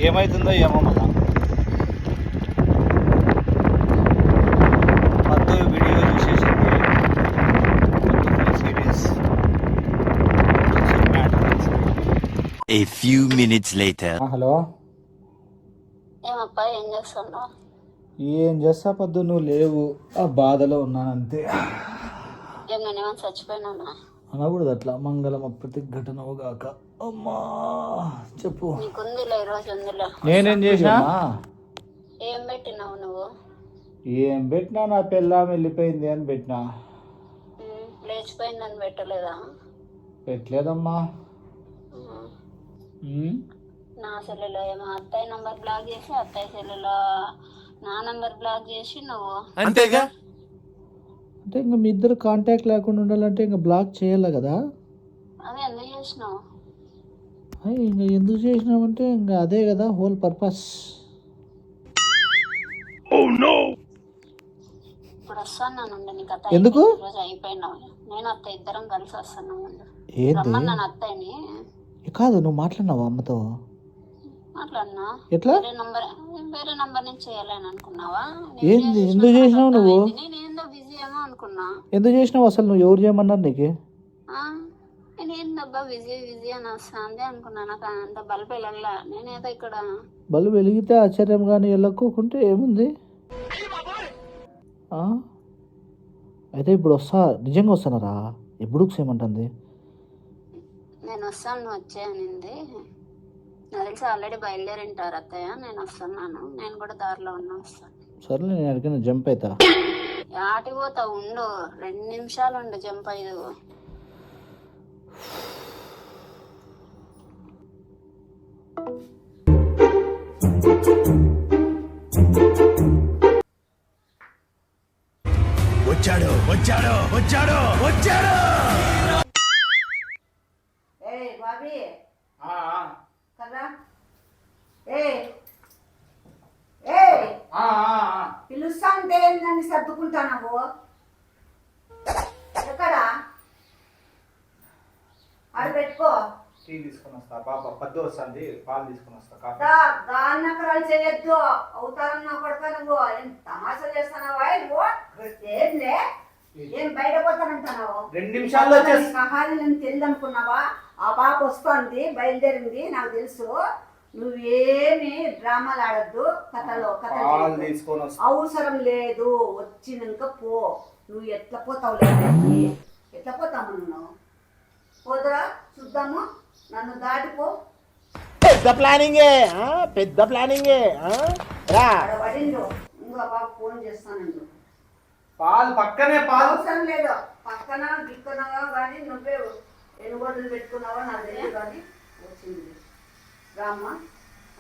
ఏమవుతుందో ఏమో మళ్ళా పద్దు వీడియో చూసేసింది. Serious. A few minutes later. Hello, ఏమప్పా ఏం చేస్తున్నావు? ఏం చేస్తా పద్దు, నువ్వు లేవు. ఆ బాధలో ఉన్నాను అంతే. ఏమైనా చచ్చిపోయినా అనకూడదు అట్లా. మంగళం ప్రతి ఘటనవు గాక. అమ్మా చెప్పు. నీకుందిలే ఈరోజు ఉందిలే. నేనేం చేసినా? ఏం పెట్టినావు నువ్వు? ఏం పెట్టినా, నా పెళ్ళాం వెళ్ళిపోయింది అని పెట్టినా. లేచిపోయిందని పెట్టలేదా? పెట్టలేదమ్మా. నా సెల్లులో ఏమో అత్తయ్య నంబర్ బ్లాక్ చేసి, అత్తయ్య సెల్లులో నా నంబర్ బ్లాక్ చేసి నువ్వు అంతేగా. అంటే ఇంకా మీ ఇద్దరు కాంటాక్ట్ లేకుండా ఉండాలంటే ఇంకా బ్లాక్ చేయాలి కదా. అదే ఎందుకు చేసినావు? ఇంకా ఎందుకు చేసినామంటే ఇంకా అదే కదా హోల్ పర్పస్. ఇప్పుడు వస్తాను నీకు అత్త. ఎందుకు? రోజు అయిపోయినావు. నేను అత్త ఇద్దరం కలిసి వస్తున్నాం. ఏంటి? రమ్మన్నాను అత్తయ్యని. కాదు, నువ్వు మాట్లాడినావా అమ్మతో? మాట్లాడినా. ఎట్లా? వేరే నంబర్ నుంచి చేయాలని అనుకున్నావా? ఏంది? ఎందుకు చేసినావు నువ్వు? నేను ఏందో బిజీ ఏమో అనుకున్నా. ఎందుకు చేసినావు అసలు? నువ్వు ఎవరు చేయమన్నారు నీకు? నేను ఏందబ్బా బిజీ బిజీ అని వస్తుంది అనుకున్నా. నాకు అంత బల్బ్ వెళ్ళాలా. నేనేదో ఇక్కడ బల్బు వెలిగితే ఆశ్చర్యం, కానీ వెళ్ళకోకుంటే ఏముంది? అయితే ఇప్పుడు నిజంగా వస్తున్నారా? ఎప్పుడు చేయమంటుంది? నేను వస్తాను, నువ్వు వచ్చే అనింది. నాకు తెలిసి ఆల్రెడీ బయలుదేరింటారు అత్తయ్య. నేను వస్తున్నాను, నేను కూడా దారిలో ఉన్నా, వస్తాను. సర్లే, నేను అడిగిన జంప్ అవుతా. ఆటికి పోతా ఉండు, 2 నిమిషాలు ఉండు, జంప్ అయ్యదు. వచ్చాడు వచ్చాడు వచ్చాడు వచ్చాడు. బాబీ పిలుస్తా ఉంటే నన్ను సర్దుకుంటావు. ఎక్కడ అది పెట్టుకో. టీ తీసుకొని వస్తా. పాప పద్దు వస్తుంది, పాలు తీసుకొని వస్తా. గాన్నకరాలు చేయొద్దు. అవుతారన్నా కొడతా. నువ్వు ఏం తమాషా చేస్తున్నావా? నువ్వు ఏంలే, ఏం బయట పోతానంటున్నావు? 2 నిమిషాల్లో సహాయం నేను తెలియదు అనుకున్నావా? ఆ పాప వస్తుంది, బయలుదేరింది, నాకు తెలుసు. నువ్వేమి డ్రామాలు ఆడద్దు. కథలో అవసరం లేదు. వచ్చినాక పో. నువ్వు ఎట్లా పోతావు? లేదు, ఎట్లా పోతావు? నువ్వు పోదురా, చూద్దాము. నన్ను దాటిపో. పెద్ద ప్లానింగే, పెద్ద ప్లానింగే. పడిండు. ఇంకో బాబు ఫోన్ చేస్తానండు. పాలు పక్కనే. పాలు అవసరం లేదు. పక్కన దిక్కున్నావా కానీ నువ్వే ఎనుగోడులు పెట్టుకున్నావా నాకు తెలియదు. కానీ వచ్చింది రామ్మ.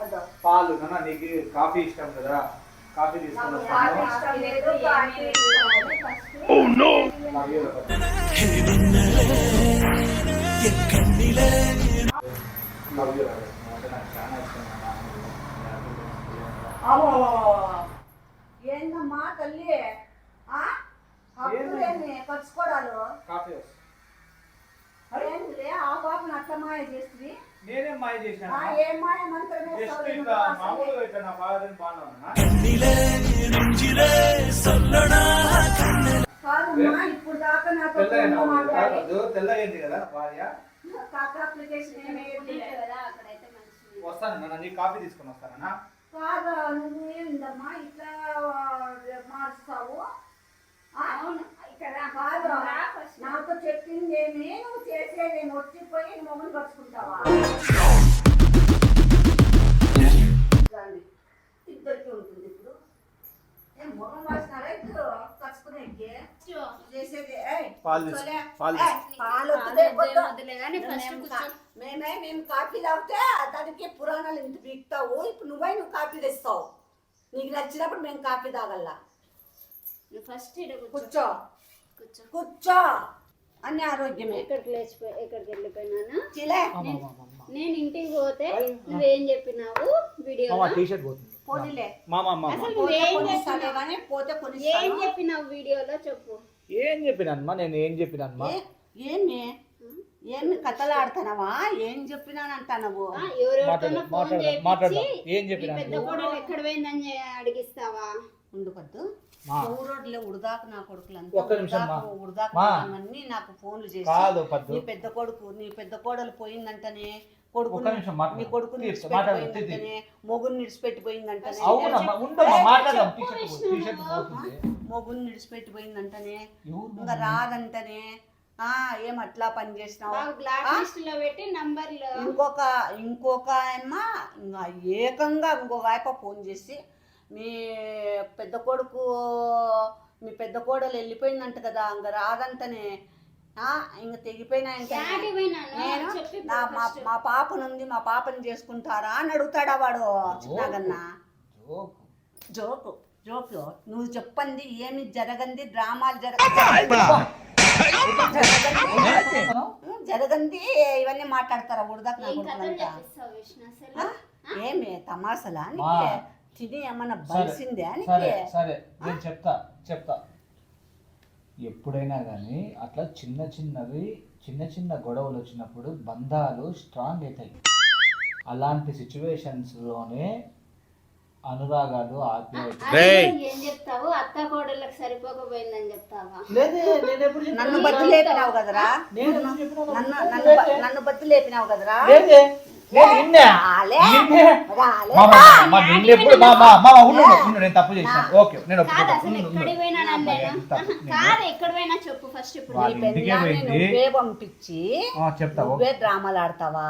అదో పాలు కన్నా నీకు కాఫీ ఇష్టం కదా, కాఫీ తీసుకొని వస్తాను. ఇష్టం లేదు. ఏందమ్మా తల్లి? ఖర్చుకోవడాలు ఏంటిలే? ఆ పాపను అట్లా మాయ చేస్తుంది. నేనేం మాయ చేసిన? ఏం మాయ మంత్రమే. కాదమ్మా, ఇప్పుడు దాకా నాతో తెల్లగైంది కదా భార్య. అప్లికేషన్ వస్తాను, నీకు కాఫీ తీసుకొని వస్తానన్నా. కాదా, నువ్వేందమ్మా ఇట్లా మారుస్తావు? నాతో చెప్పిందేమి, నువ్వు చేసేదేమి, వచ్చిపోయి మొగలు పరుచుకుంటావా? ఇద్దరికి ఉంటుంది. ఇప్పుడు ఏం మొగలు మార్చినారా? ఇద్దరు కలుసుకునేకి చేసేది. మేము కాఫీ తాగితే దానికి పురాణాలు ఇంత పీకుతావు. ఇప్పుడు నువ్వు కాఫీ తెస్తావు. నీకు నచ్చినప్పుడు మేము కాఫీ తాగల్లా. ఫస్ట్ కూర్చో కూర్చో. అన్ని ఆరోగ్యమే. ఎక్కడికి వెళ్ళిపోయినాను? నేను ఇంటికి పోతే నువ్వేం చెప్పినావు వీడియో? పోనీలే, ఏం చెప్పినావు వీడియోలో చెప్పు. ఏం చెప్పినమ్మా? నేను ఏం చెప్పినమ్మా? ఏమి ఏమి కథలు ఆడుతున్నావా? ఏం చెప్పినానంటావు? ఎవరెవరితోనో ఫోన్ మాట్లాడదాం. చేయించి ఏం మీ చెప్పినా పెద్ద కోడలు ఎక్కడ పోయిందని అడిగిస్తావా? ఉండు పద్దు, మా. ఊరోడ్లే ఉడదాకు నా కొడుకులంతా ఒక్క నిమిషం మా. ఉడదాకు మా. అన్నీ నాకు ఫోన్లు కాదు చేసి పద్దు. నీ పెద్ద కోడలు పోయిందంటనే, ఒక్క నిమిషం మాట్లాడు. నీ కొడుకుని విడిచిపెట్టిపోయిందంటనే, మొగుని విడిచిపెట్టిపోయిందంటనే, అవునమ్మా ఉండమ్మా మాట్లాడదాం. టీ-షర్ట్ పోతుంది. మొగుని విడిచిపెట్టిపోయిందంటనే, ఎవరు ఇంకా రాదంటనే. ఏం అట్లా పని చేసినావు? బ్లాక్ లిస్ట్ లో పెట్టి నంబర్లు ఇంకొక అమ్మ ఇంకా ఏకంగా ఇంకొక ఆయప ఫోన్ చేసి మీ పెద్ద కోడలు వెళ్ళిపోయిందంట కదా, ఇంకా రాదంటనే, ఇంకా తెగిపోయినాయంటే నేను మా పాపనుంది, మా పాపని చేసుకుంటారా అని అడుగుతాడా వాడు చిన్నగన్నా. జోకు నువ్వు చెప్పండి ఏమి జరగంది, డ్రామాలు జరగంది ఇవన్నీ మాట్లాడతారా? ఉడదాక నా కొడుకులంతా ఏమి తమాసలా తిని ఏమన్నా బలిసిందే అని. సరే నేను చెప్తా. ఎప్పుడైనా కానీ అట్లా చిన్న గొడవలు వచ్చినప్పుడు బంధాలు స్ట్రాంగ్ అవుతాయి. అలాంటి సిచ్యువేషన్స్లోనే అనురాగాలు ఏం చెప్తావు? అత్త కోడళ్ళకి సరిపోకపోయిందని చెప్తావా? నన్ను బద్దు లేపినావు కదరా, నన్ను బద్దు లేపినావు కదరా. నేను తప్పు చేశాను. ఓకే నేను నువ్వే పంపించి నువ్వే డ్రామాలు ఆడతావా?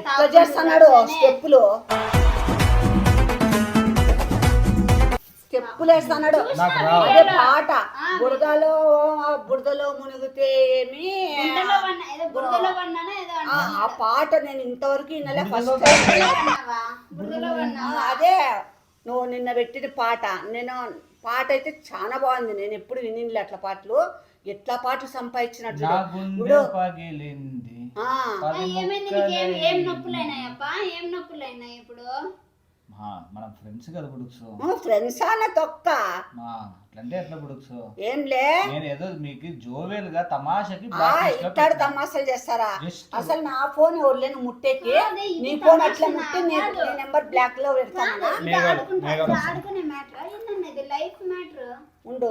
ఎట్లా చేస్తున్నాడు స్టెప్పులు వేస్తున్నాడు. అదే పాట బురదలో మునిగితే ఏమి ఆ పాట నేను ఇంతవరకు వినలే. ఫస్ట్ అదే నువ్వు నిన్న పెట్టిన పాట, పాట అయితే చాలా బాగుంది. నేను ఎప్పుడు వినిలే అట్లా పాటలు. ఎట్లా పాటలు సంపాదించినట్టు ఏం నొప్పులైనాయప్పా? ఏం నొప్పులైనాయి ఇప్పుడు? మనం ఫ్రెండ్స్ కదా బుడుక్స్. ఫ్రెండ్స్ అన్న తొక్క అట్లంటే ఎట్లా బుడుక్స్? ఏంలే నేను ఏదో మీకు జోవేలుగా తమాషకి ఇట్టాడు తమాషాలు చేస్తారా? అసలు నా ఫోన్ ఎవరులేను ముట్టేకి, నీ ఫోన్ అట్లా ముట్టి నీ నెంబర్ బ్లాక్ లో పెడతాను. ఉండు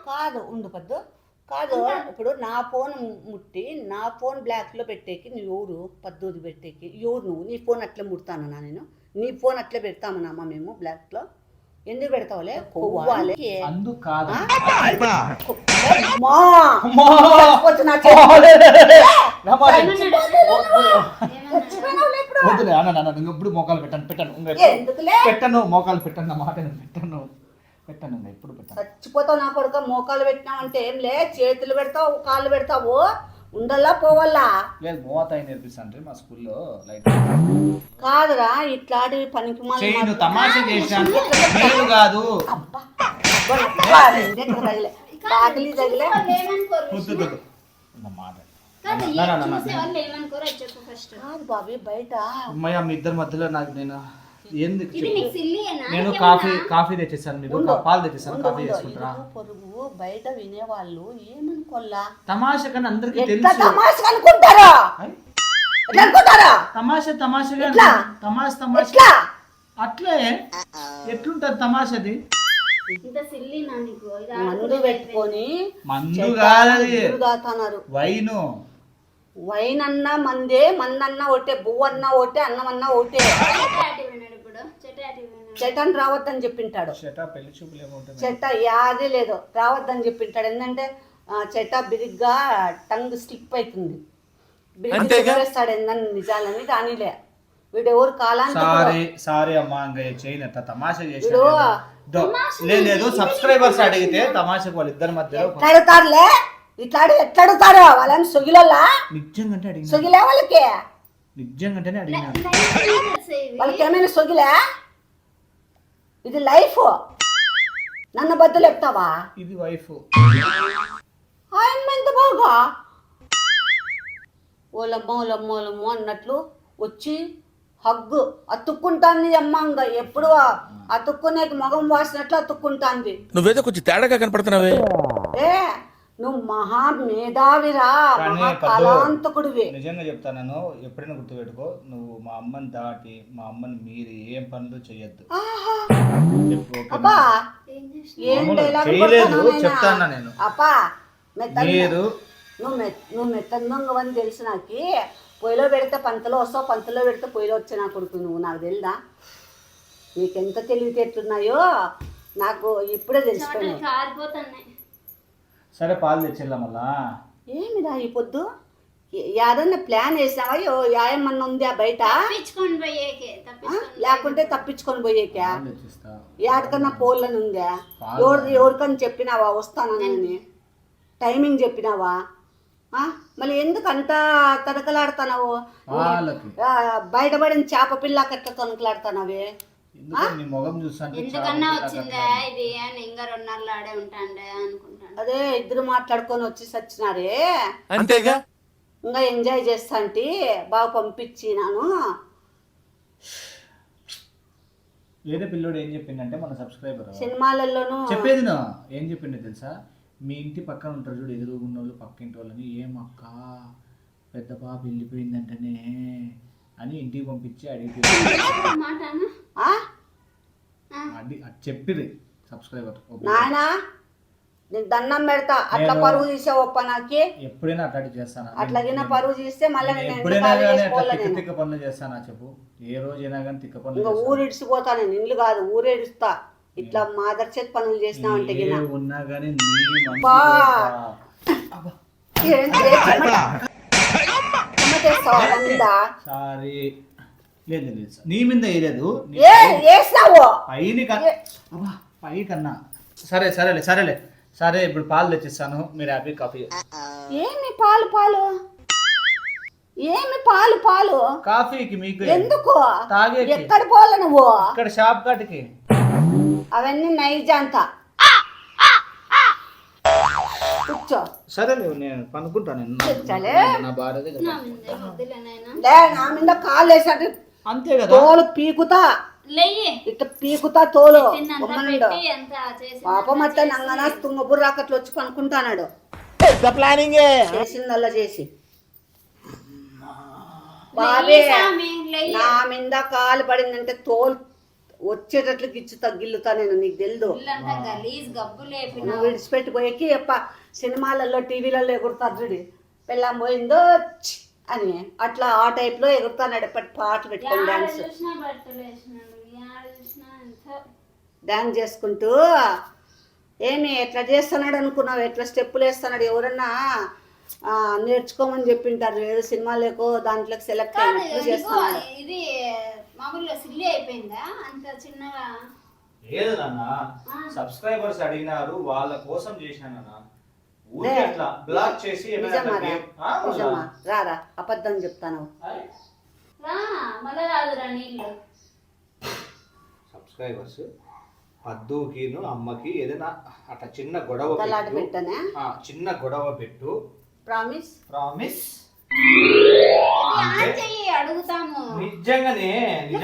కాదు, ఉండు పద్దు కాదు. ఇప్పుడు నా ఫోన్ ముట్టి నా ఫోన్ బ్లాక్ లో పెట్టేకి నువ్వు ఎవరు? పద్దూది పెట్టేకి ఎవరు నువ్వు? నీ ఫోన్ అట్లా ముడతానన్నా నేను? నీ ఫోన్ అట్లా పెడతామన్నా మేము బ్లాక్ లో? ఎందుకు పెడతావులే? కొవ్వాలి అందుకు కాదు. ఇప్పుడు మోకాలు పెట్టను మోకాలు పెట్టను నా మాట పెట్టను ఎప్పుడు పెట్టాను. చచ్చిపోతావు నా కొడుక. మోకాలు పెట్టినావంటే ఏం లే, చేతులు పెడతావు, కాళ్ళు పెడతావు, ఉండల్లా పోవాలా? లేదు మోతాయి నేర్పిస్తాను మా స్కూల్లో. కాదురా ఇట్లాంటి పనికి తమాషా చేశాను కాదు. బాబీ బయట అమ్మాయి మీ ఇద్దరి మధ్యలో నాకు నేను కాఫీ తెచ్చేసాను, మీకు పాలు తెచ్చేసాను, కాఫీ చేసుకుంటారా? పొరుగు బయట వినేవాళ్ళు ఏమనుకోల్లా? తమాషా కానీ అందరికి తమాషా అట్లే ఎట్లుంటది తమాషది? మందు పెట్టుకొని మందు కాదది, వైన్ అన్నా మందే, మందన్నా ఒకటే, బువ్వన్నా ఒకటే, అన్నం అన్నా ఒకటే. చెటన్ రావద్దని చెప్పింటాడు. చెట్ట యాదే లేదు, రావద్దని చెప్పింటాడు. ఎందుకంటే చెట్ట బిరిగ్గా టంగ్ స్లిప్ అవుతుంది, బిరిస్తాడు ఏందని నిజాలని రానిలే. వీడు ఎవరు కాలానికి లేదు సబ్స్క్రైబర్స్ అడిగితే తమాషకు వాళ్ళిద్దరి మధ్య అడుగుతారులే. ఇట్లా ఎట్లా అడుగుతారు వాళ్ళని? సొగిలల్లా నిజంగా అడిగిన సొగిలే వాళ్ళకి, నిజంగానే అడిగిన వాళ్ళకి ఏమైనా సొగిలే? ఇది లైఫ్. నన్ను బద్దలు చెప్తావా? ఇది వైఫ్. ఆయన ఎంత బాగా ఓలమ్మో అన్నట్లు వచ్చి హగ్గు అతుక్కుంటాంది. అమ్మంగా ఎప్పుడు అతుక్కునే మొగం వాసినట్లు అతుక్కుంటాంది. నువ్వేదో కొంచెం తేడాగా కనపడుతున్నావే. ఏ నువ్వు మహా మేధావిరా, కానీ మహా పద్దు, కళాంతకుడివి. నిజంగా చెప్తాను, ఎప్పుడైనా గుర్తుపెట్టుకో, నువ్వు మా అమ్మని దాటి మా అమ్మని మీరి ఏం పనులు చేయొద్దు. ఆహా. చెప్పు, ఓకేనా? అబ్బా ఏం చేసిన ఏం మామూలు డైలాగ్ చేయలేదు, కొడతానో నాయనా? చెప్తానా నేను. అబ్బా మెత్తగా మీరు నువ్వు మెత్తందొంగవని తెలుసు నాకు. పొయ్యిలో పెడితే పంతలో వస్తావు, పంతలో పెడితే పొయ్యిలో వచ్చే నా కొడుకు నువ్వు. నాకు తెలుదా నీకెంత తెలివితేటలున్నాయో నాకు ఇప్పుడే తెలిసిపోయినాయి. కారిపోతున్నాయి. సరే పాలు తెచ్చిల్లా మళ్ళా. ఏమిరా ఈ పొద్దు యాదన్నా ప్లాన్ వేసినావా? యాయమన్నా ఉందా బయట? తప్పించుకొని పోయేకే, లేకుంటే తప్పించుకొని పోయేకా? పాలు తెచ్చిస్తా. యాడికన్నా పోలని ఉందా? ఎవరికన్నా చెప్పినావా వస్తానని? టైమింగ్ చెప్పినావా? మళ్ళీ ఎందుకు అంత తనకలాడుతున్నావు? వాళ్ళకి బయటపడిన చేప పిల్ల కట్ట తనకలాడుతున్నావే? ఎందుకు నీ మొగం చూస్తాంటే ఎందుకన్నా వచ్చిందా ఇది అని ఇంకా 2 నెలలు ఆడే ఉంటాండే అనుకుంటాను. అదే ఇద్దరు మాట్లాడుకొని వచ్చి సచ్చినారే, అంతేగా. ఇంకా ఎంజాయ్ చేస్తా అంటే బాగా పంపించినాను. వేరే పిల్లోడు ఏం చెప్పిందంటే మన సబ్స్క్రైబర్ సినిమాలలోనూ చెప్పేది నా ఏం చెప్పిండే తెలుసా? మీ ఇంటి పక్కన ఉంటారు చూడు, ఎదురుగున్న వాళ్ళు పక్కింటి వాళ్ళని, ఏం అక్క పెద్ద పాప వెళ్ళిపోయిందంటనే అని ఇంటికి పంపించి అడిగి చెప్పిరి సబ్స్క్రైబర్. నాయనా నీకు దండం పెడతా, అట్లా పరువు తీసావప్ప నాకి. ఎప్పుడైనా అట్లాంటి చేస్తానా? అట్లాగిన పరువు తీస్తే మళ్ళీ ఎప్పుడైనా కానీ అట్లా తిక్క పనులు చేస్తానా చెప్పు? ఏ రోజైనా కానీ తిక్క పనులు ఇంకా ఊరు ఇడిచిపోతా నేను, ఇల్లు కాదు ఊరేడుస్తా. ఇట్లా మాదర్ చేతి పనులు చేసినావంటే ఉన్నా కానీ సారీ లేదు లేదు, నీ మీద వేయలేదు పై కన్నా. సరే సరేలే సరేలే సరే, ఇప్పుడు పాలు తెచ్చిస్తాను, మీరు హ్యాపీ కాఫీ. ఏమి పాలు పాలు ఏమి పాలు పాలు కాఫీకి మీకు ఎందుకు తాగే ఎక్కడ పోలే నువ్వు? ఇక్కడ షాప్ కాటికి. అవన్నీ నైజంతా కూర్చో. సరేలే నేను పనుకుంటాను. నా భార్య దగ్గర నా మీద కాలు వేసాడు అంతే కదా, తోలు పీకుతా ఇట్లా పీకుతా తోలు. పాపం అట్లా నంగనా తుంగబుర్రు రాకట్లు వచ్చి పనుకుంటాడు. ప్లానింగ్ చేసిందల్లా చేసి బాబే నా మీద కాలు పడిందంటే తోలు వచ్చేటట్లు గిచ్చు తగ్గిల్లుతా నేను. నీకు తెలుదు, నువ్వు విడిచిపెట్టిపోయేకి సినిమాలలో టీవీలలో ఎగురుతారు చూడు, పెళ్ళాం పోయిందో అని అట్లా ఆ టైప్ లో ఎగురుతాడు. పాటలు పెట్టుకొని డాన్స్ చేసుకుంటూ ఏమి ఎట్లా చేస్తున్నాడు అనుకున్నావు? ఎట్లా స్టెప్పులు వేస్తున్నాడు? ఎవరన్నా నేర్చుకోమని చెప్పింటారు, ఏదో సినిమాలేకో దాంట్లోకి సెలెక్ట్ అయినట్లు చేస్తున్నాడు. ఇది మామూలుగా సిల్లీ అయిపోయిందా అంత చిన్నగా? లేదు నాన్న, సబ్స్క్రైబర్స్ అడిగినారు వాళ్ళ కోసం చేశానన్నా. బ్లాక్ చేసి రారా అబద్ధం చెప్తాను. సబ్స్క్రైబర్స్ పద్దుకిను అమ్మకి ఏదైనా అట్లా చిన్న గొడవ పెట్టానే, చిన్న గొడవ పెట్టు. ప్రామిస్ ప్రామిస్ అడుగుతాము. నిజంగానే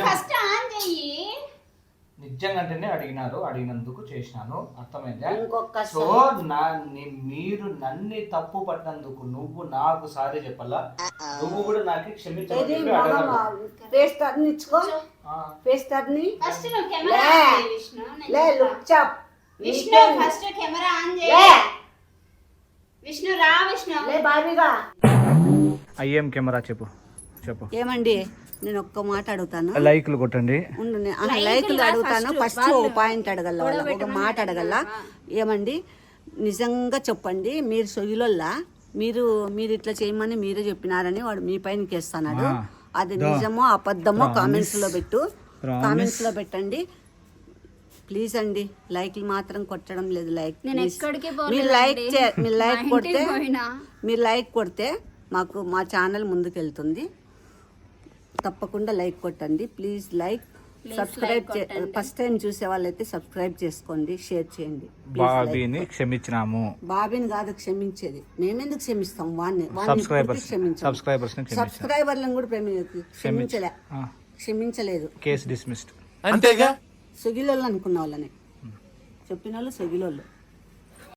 ఫస్ట్ ఆన్ చెయ్యి. నిజంగానే అడిగినారు, అడిగినందుకు చేసినాను, అర్థమైందా? సో మీరు నన్ను తప్పు పట్టినందుకు నువ్వు నాకు సారీ చెప్పాలా, నువ్వు కూడా నాకు క్షమించాలి. అయ్యేం కెమెరా చెప్పు చెప్పు. ఏమండి నేను ఒక్క మాట అడుగుతాను, లైక్లు కొట్టండి. లైక్లు అడుగుతాను. ఫస్ట్ ఓ పాయింట్ అడగల, ఒక మాట అడగల. ఏమండి నిజంగా చెప్పండి, మీరు సొగిలోల్లా మీరు ఇట్లా చేయమని మీరే చెప్పినారని వాడు మీ పైన కేస్తున్నాడు. అది నిజమో అబద్ధమో కామెంట్స్ లో పెట్టండి ప్లీజ్ అండి. లైక్లు మాత్రం కొట్టడం లేదు. మీరు లైక్ కొడితే మాకు మా ఛానల్ ముందుకు వెళ్తుంది. తప్పకుండా లైక్ కొట్టండి ప్లీజ్. సబ్స్క్రైబ్ ఫస్ట్ టైం చూసే వాళ్ళైతే సబ్స్క్రైబ్ చేసుకోండి, షేర్ చేయండి. బాబీని క్షమించినాము. బాబీని కాదు క్షమించేది, మేమెందుకు క్షమిస్తాం? సబ్స్క్రైబర్లను కూడా క్షమించలేదు. Case dismissed. అంతేగా. సొగిలోళ్ళు అనుకున్న వాళ్ళని చెప్పిన వాళ్ళు సొగిలోళ్ళు.